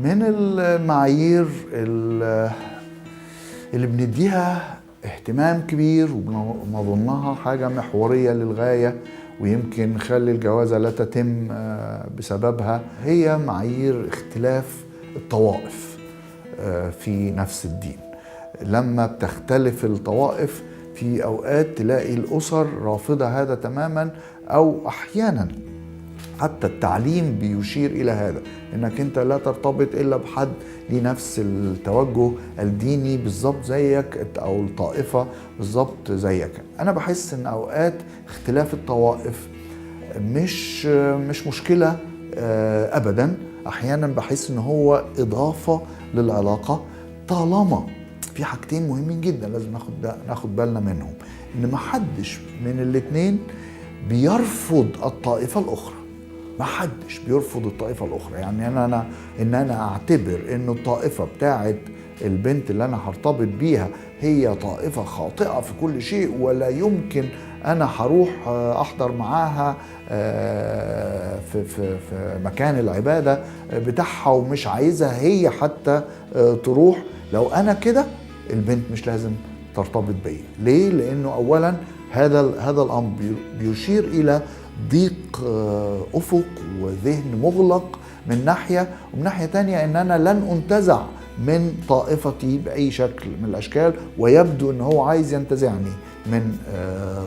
من المعايير اللي بنديها اهتمام كبير وبنظنها حاجة محورية للغاية ويمكن نخلي الجوازة لا تتم بسببها، هي معايير اختلاف الطوائف في نفس الدين. لما بتختلف الطوائف في أوقات تلاقي الأسر رافضة هذا تماما، أو أحيانا حتى التعليم بيشير إلى هذا، إنك أنت لا ترتبط إلا بحد لنفس التوجه الديني بالظبط زيك أو الطائفة بالظبط زيك. أنا بحس إن أوقات اختلاف الطوائف مش مشكلة أبدا. أحيانا بحس إن هو إضافة للعلاقة، طالما في حاجتين مهمين جدا لازم ناخد بالنا منهم، إن محدش من الاتنين بيرفض الطائفة الأخرى. ما حدش بيرفض الطائفة الأخرى. يعني أنا أعتبر إنه الطائفة بتاعت البنت اللي أنا هرتبط بيها هي طائفة خاطئة في كل شيء، ولا يمكن أنا هروح أحضر معاها في مكان العبادة بتاعها ومش عايزها هي حتى تروح. لو أنا كده البنت مش لازم ترتبط بيا. ليه؟ لأنه أولا هذا الأمر بيشير إلى ضيق أفق وذهن مغلق من ناحية، ومن ناحية تانية إن أنا لن أنتزع من طائفتي بأي شكل من الأشكال، ويبدو إن هو عايز ينتزعني من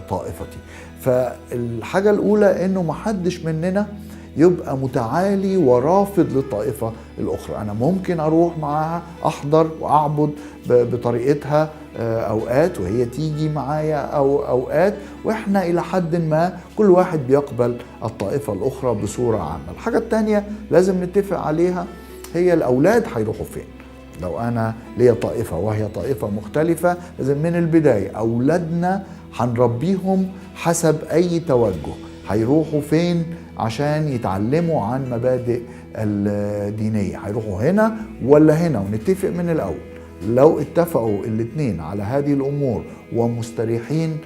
طائفتي. فالحاجة الأولى إنه محدش مننا يبقى متعالي ورافض للطائفة الأخرى. أنا ممكن أروح معاها أحضر وأعبد بطريقتها أوقات، وهي تيجي معايا أو أوقات، وإحنا إلى حد ما كل واحد بيقبل الطائفة الأخرى بصورة عامة. الحاجة التانية لازم نتفق عليها هي الأولاد هيروحوا فين. لو أنا ليا طائفة وهي طائفة مختلفة، لازم من البداية أولادنا هنربيهم حسب أي توجه، هيروحوا فين عشان يتعلموا عن مبادئ الدينية، هيروحوا هنا ولا هنا، ونتفق من الأول. لو اتفقوا الاتنين على هذه الأمور ومستريحين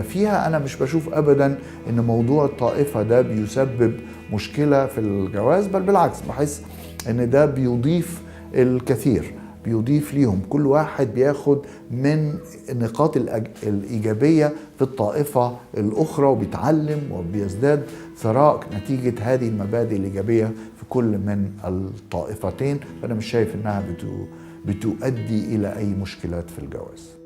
فيها، أنا مش بشوف أبدا إن موضوع الطائفة ده بيسبب مشكلة في الجواز، بل بالعكس بحس إن ده بيضيف الكثير، بيضيف ليهم. كل واحد بياخد من النقاط الإيجابية في الطائفة الأخرى وبيتعلم وبيزداد ثراء نتيجة هذه المبادئ الإيجابية في كل من الطائفتين. فأنا مش شايف إنها بتؤدي إلى أي مشكلات في الجواز.